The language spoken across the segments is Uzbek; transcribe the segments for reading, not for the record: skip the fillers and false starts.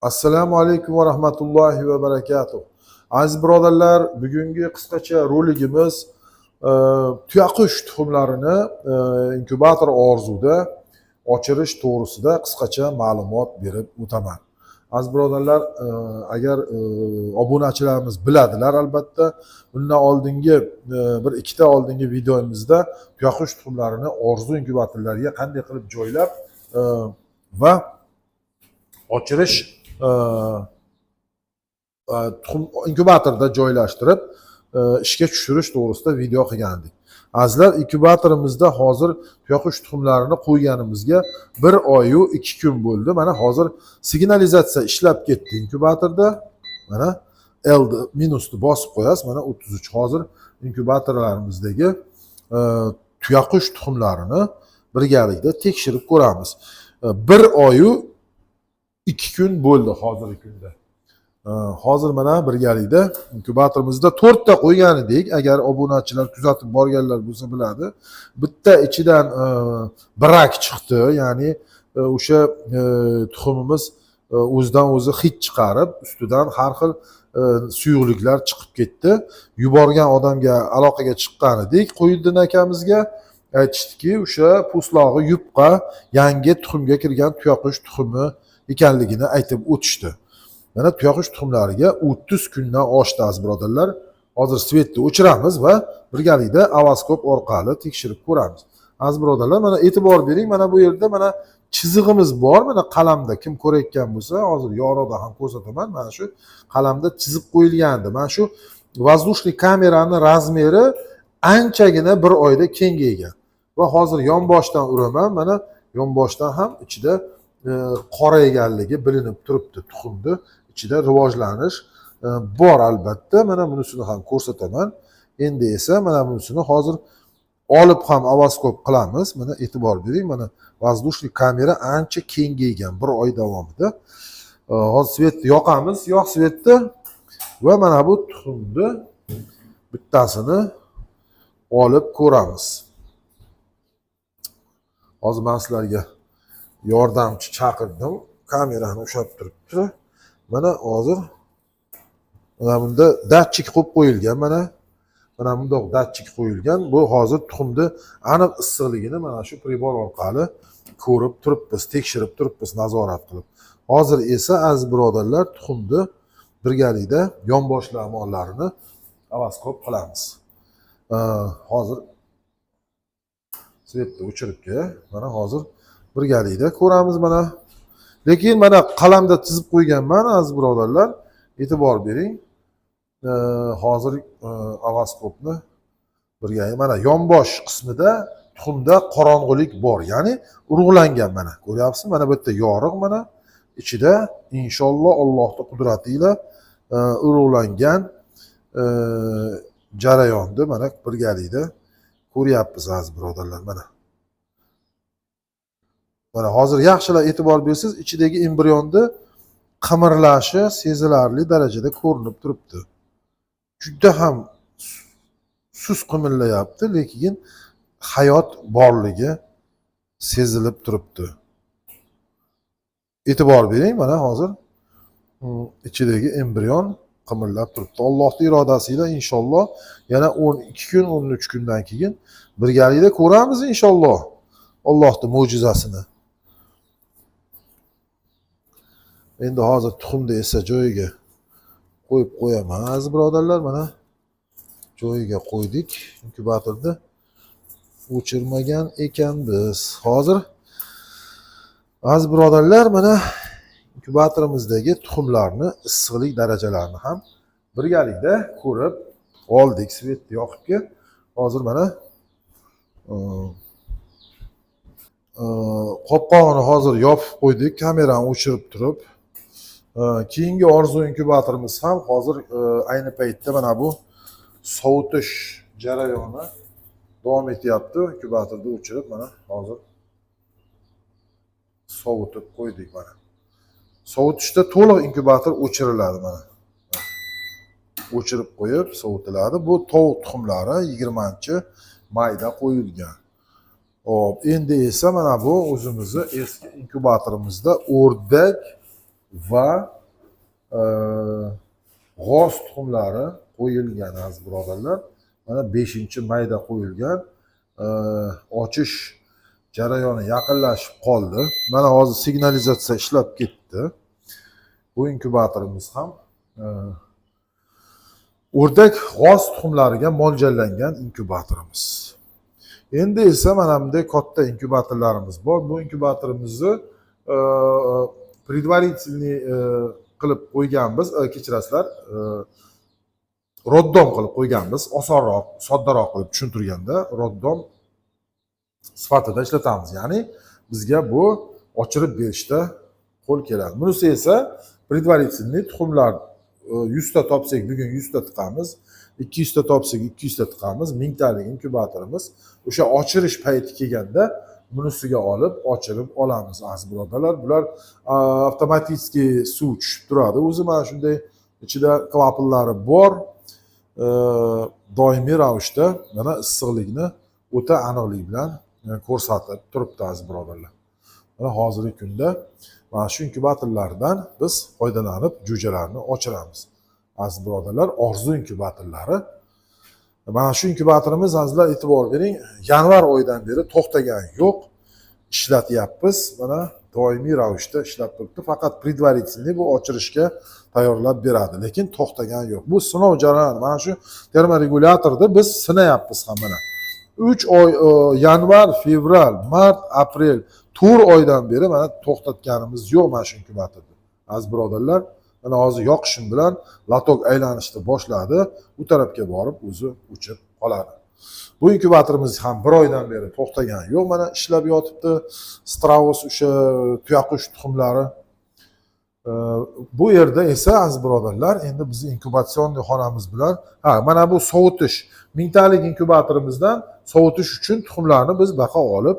Assalomu alaykum va rahmatullohi va barakatuh. Aziz birodarlar, bugungi qisqacha roligimiz tuyaqush tuxumlarini inkubator orzuda ochirish to'g'risida qisqacha ma'lumot berib o'taman. Aziz birodarlar, agar obunachilarimiz biladilar albatta, bundan oldingi bir ikkita oldingi videomizda tuyaqush tuxumlarini orzu inkubatorlariga qanday qilib joylab va ochirish tuxum inkubatorda joylashtirib ishga tushirish to'g'risida video qilgandik. Azizlar, inkubatorimizda hozir tuyaqush tuxumlarini qo'yganimizga 1 oy-yu 2 kun bo'ldi. Mana hozir signalizatsiya ishlab ketdi inkubatorda. Mana L minusni bosib qo'yasiz. Mana 33. Hozir inkubatorlarimizdagi tuyaqush tuxumlarini birgalikda tekshirib ko'ramiz. 1 oy-yu 2 kun bo'ldi hozirgi kunda. Hozir mana birgalikda inkubatorimizda 4 ta qo'ygan edik. Agar obunachilar kuzatib borganlar bo'lsa biladi. Bitta ichidan brak chiqdi, ya'ni o'sha tuxumimiz o'zidan o'zi hid chiqarib, ustidan har xil suyuqliklar chiqib ketdi. Yuborgan odamga aloqaga chiqqan edik, Qo'yiddin akamizga aytishdiki, o'sha po'stlog'i yupqa yangi tuxumga kirgan tuyaqush tuxumi ekanligini aytib o'tishdi. Mana tuyaqush tuxumlariga 30 kundan oshdi aziz birodarlar. Hozir svetni o'chiramiz va birgalikda avaskop orqali tekshirib ko'ramiz. Aziz birodarlar, mana e'tibor bering, mana bu yerda mana chizig'imiz bor. Mana qalamda kim ko'rayotgan bo'lsa, hozir yorug'da ham ko'rsataman. Mana shu qalamda chizib qo'yilgandi. Mana shu воздушный kamerani razmeri anchagina 1 oyda kengaygan. Va hozir yonboshdan uraman. Mana yonboshdan ham ichida qorayganligi bilinib turibdi. Tuxumni ichida rivojlanish bor albatta. Mana bunisini ham ko'rsataman. Endi esa mana bunisini hozir olib ham avaskop qilamiz. Mana e'tibor bering, mana воздушный kamera ancha kengaygan 1 oy davomida. Hozir svetni yoqamiz, yo'q svetni va mana bu tuxumni bittasini olib ko'ramiz. Hozir men sizlarga yordamchi chaqirdim. Kamerani ushlab turibdi. Mana hozir mana bunda datchik qo'yib qo'yilgan. Mana bundoq datchik qo'yilgan. Bu hozir tuxumni aniq issiqligini mana shu pribor orqali ko'rib turibmiz, tekshirib turibmiz, nazorat qilib. Hozir esa aziz birodarlar, tuxumni birgalikda yonboshlamonlarini avaskop qilamiz. Hozir svetni o'chiribdi. Mana hozir birgalikda ko'ramiz mana. Lekin mana qalamda chizib qo'yganman aziz birodarlar. E'tibor bering. Hozir avaskopni birgalikda mana yonbosh qismida tuxumda qorong'ulik bor, ya'ni urug'langan mana. Ko'ryapsiz? Mana bu yerda yorug' mana ichida inshaalloh Allohning qudrati bilan urug'langan jarayonni mana birgalikda ko'ryapmiz aziz birodarlar mana. Mana hozir yaxshilab e'tibor bersangiz, ichidagi embrionni qimirlashi sezilarli darajada ko'rinib turibdi. Juda ham sust qimirlayapti, lekin hayot borligi sezilib turibdi. E'tibor bering, mana hozir ichidagi embrion qimirlab turibdi. Allohning irodasi bilan inshaalloh yana 12 kun, 13 kundan keyin birgalikda ko'ramiz inshaalloh Allohning mo'jizasini. Endi hozir tuxumni esa joyiga qo'yib qo'yaman aziz birodarlar. Mana joyiga qo'ydik. Inkubatorda o'chirmagan ekanmiz. Hozir aziz birodarlar, mana inkubatorimizdagi tuxumlarni issiqlik darajalarini ham birgalikda ko'rib oldik. Svetni yoqibki, hozir mana qopqog'ini hozir yopib qo'ydik, kamerani o'chirib turib. Keyingi orzu inkubatorimiz ham hozir ayni paytda mana bu sovutish jarayoni davom etyapti. Inkubatorda o'chirib mana hozir sovutib qo'ydik mana. Sovutishda to'liq inkubator o'chiriladi mana. O'chirib qo'yib sovutiladi. Bu tovuq tuxumlari 20-mayda qo'yilgan. Hop, endi esa mana bu o'zimizni eski inkubatorimizda o'rdak va g'oz tuxumlari qo'yilgan aziz birodarlar. Mana 5-mayda qo'yilgan. Ochish jarayoni yaqinlashib qoldi. Mana hozir signalizatsiya ishlab ketdi. Bu inkubatorimiz ham o'rdak g'oz tuxumlariga mo'ljallangan inkubatorimiz. Endi esa mana bunday katta inkubatorlarimiz bor. Bu inkubatorimizni предварительный qilib qo'yganmiz, kechirasizlar, roddom qilib qo'yganmiz. Osonroq, soddaroq qilib tushuntirganda roddom sifatida ishlatamiz. Ya'ni bizga bu ochirib berishda qo'l keladi. Bunisi esa предварительный tuxumlar 100 ta topsak bugun 100 ta tiqamiz, 200 ta topsak 200 ta tiqamiz. 1000 talik inkubatorimiz. O'sha ochirish payti kelganda bunisiga olib ochirib olamiz aziz birodarlar. Bular avtomatik suv tushib turadi. O'zi mana shunday ichida klapillari bor. Doimiy ravishda mana issiqlikni o'ta aniqlik bilan ko'rsatib turibdi aziz birodarlar. Mana hozirgi kunda mana shu inkubatorlardan biz foydalanib jo'jalarni ochiramiz. Aziz birodarlar, orzu inkubatorlari. Mana shu inkubatorimiz azizlar e'tibor bering, yanvar oyidan beri to'xtagan yo'q. Ishlatyapmiz. Mana doimiy ravishda ishlab turibdi. Faqat предварительный bu ochirishga tayyorlab beradi, lekin to'xtagan yo'q. Bu sinov jarayoni. Mana shu termoregulyatorda biz sinayapmiz ham mana. 3 oy yanvar, fevral, mart, aprel 4 oydan beri mana to'xtatganimiz yo'q mana shu inkubatorda. Aziz birodarlar, mana hozir yoqishim bilan lotok aylanishni boshladi. Bu tarafga borib o'zi o'chib qoladi. Bu inkubatorimiz ham 1 oydan beri to'xtagan yo'q. Mana ishlab yotibdi. Strauss o'sha tuyaqush tuxumlari. Bu yerda esa aziz birodarlar, endi bizning inkubatsion xonamiz bilan mana bu sovutish 1000 talik inkubatorimizdan sovutish uchun tuxumlarni biz baqa olib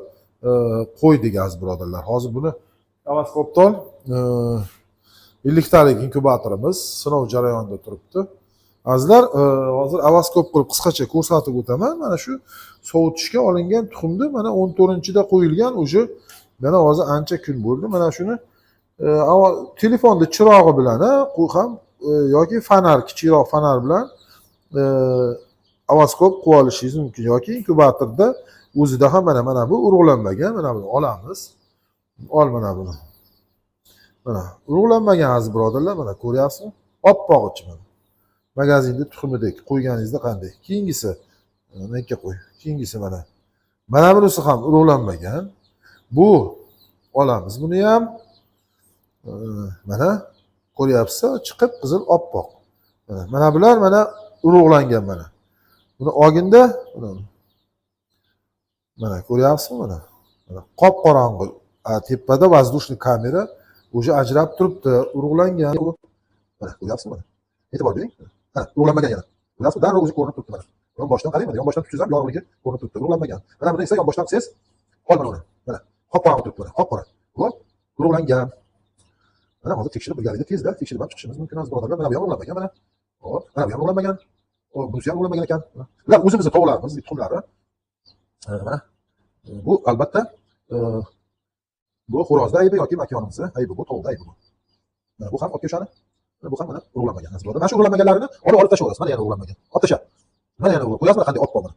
qo'ydik aziz birodarlar. Hozir buni avaskopdan 50 talik inkubatorimiz sinov jarayonida turibdi. Azizlar, hozir avaskop qilib qisqacha ko'rsatib o'taman. Mana shu sovutishga olingan tuxumni mana 14-da qo'yilgan, o'sha mana hozir ancha kun bo'ldi. Mana shuni telefonda chirog'i bilan ham yoki fanar, kichikroq fanar bilan avaskop qilib olishingiz mumkin yoki inkubatorda o'zida ham mana bu urug'lanmagan, mana buni olamiz. Ol mana buni. Mana urug'lanmagan aziz birodarlar, mana ko'ryapsizmi? Oppoq ichi mana. Magazinda tuxumidek qo'yganingizda qanday? Keyingisi menga qo'y. Keyingisi mana. Mana bunisi ham urug'lanmagan. Bu olamiz buni ham. Mana ko'ryapsiz, chiqib qizil oppoq. Mana bular mana urug'langan mana. Buni olginda mana ko'ryapsizmi mana? Mana qop-qorong'i. Tepada воздушный kamera o'sha ajrab turibdi, urug'langan. Mana ko'ryapsizmi mana? E'tibor bering. Urug'lanmagan yana. Ko'ryapsizmi? Darrov o'zi ko'rinib turibdi mana. Yonboshdan qarang mana, yonboshdan tutsangiz ham yorug'ligi ko'rinib turibdi, urug'lanmagan. Mana buni esa yonboshdan qilsangiz, qol mana uni. Mana qop-qorong'i turibdi mana, qop-qora. Bu urug'langan. Mana hozir tekshirib birgalikda tezda tekshirib ham chiqishimiz mumkin aziz birodarlar. Mana bu ham urug'lanmagan mana. Hop, mana bu ham urug'lanmagan. Bunisi ham urug'lanmagan ekan. Bular o'zimizning tovuqlarimiz, tuxumlari. Mana bu albatta bu xo'rozda aybi yoki makonimizda aybi, bu tovuqda aybi bu. Mana bu ham otga o'shani. Bu ham mana urug'lanmagan aziz birodarlar. Mana shu urug'lanmaganlarini olib tashlaymiz. Mana yana urug'lanmagan. Ot tashlab. Mana yana urug'lanmagan. Qo'yasizmi qanday ot bor mana.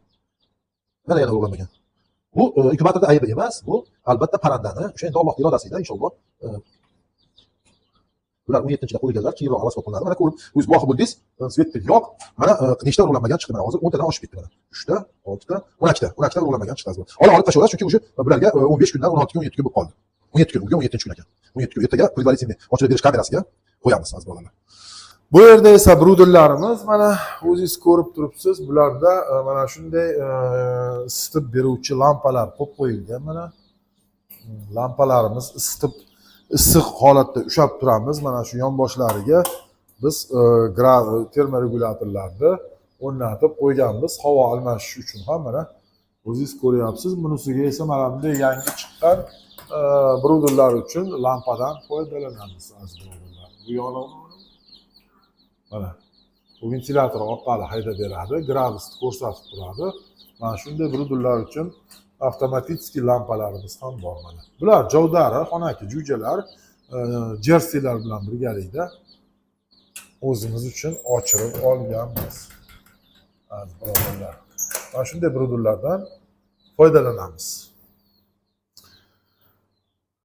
Mana yana urug'lanmagan. Bu inkubatorda aybi emas, bu albatta parrandani o'sha endi Alloh irodasida inshaalloh bular 17-da qo'yganlar, keyinroq havas qilganlar. Mana ko'rib, o'z guvohi bo'ldingiz, svetni yo'q. Mana nechta urug'lanmagan chiqdi mana hozir 10 tadan oshib ketdi mana. 3 ta, 6 ta, 12 ta urug'lanmagan chiqdi. Olib tashlaymiz chunki o'sha bularga 15 kundan 16 kun, 17 kun bo'lib qoldi. 17 kun, bugun 17-kun ekan. 17 kun ertaga предварительный ochirib berish kamerasiga qo'yamiz aziz bolalar. Bu yerda esa bruderlarimiz mana o'zingiz ko'rib turibsiz. Bularda mana shunday isitib beruvchi lampalar qo'yib qo'yilgan mana. Lampalarimiz isitib issiq holatda ushlab turamiz. Mana shu yonboshlariga biz termoregulyatorlarni o'rnatib qo'yganmiz. Havo almashish uchun ham mana o'zingiz ko'ryapsiz. Bunisiga esa mana bunday yangi chiqqan bruderlar uchun lampadan foydalanamiz aziz birodarlar. Bu yonini mana bu ventilyator orqali haydab beradi, gradusni ko'rsatib turadi. Mana shunday bruderlar uchun avtomatik lampalarimiz ham bor mana. Bular javdari, xonaki jo'jalar. jerseylar bilan birgalikda o'zimiz uchun ochirib olganmiz. Aziz birodarlar. Mana shunday birodurlardan foydalanamiz.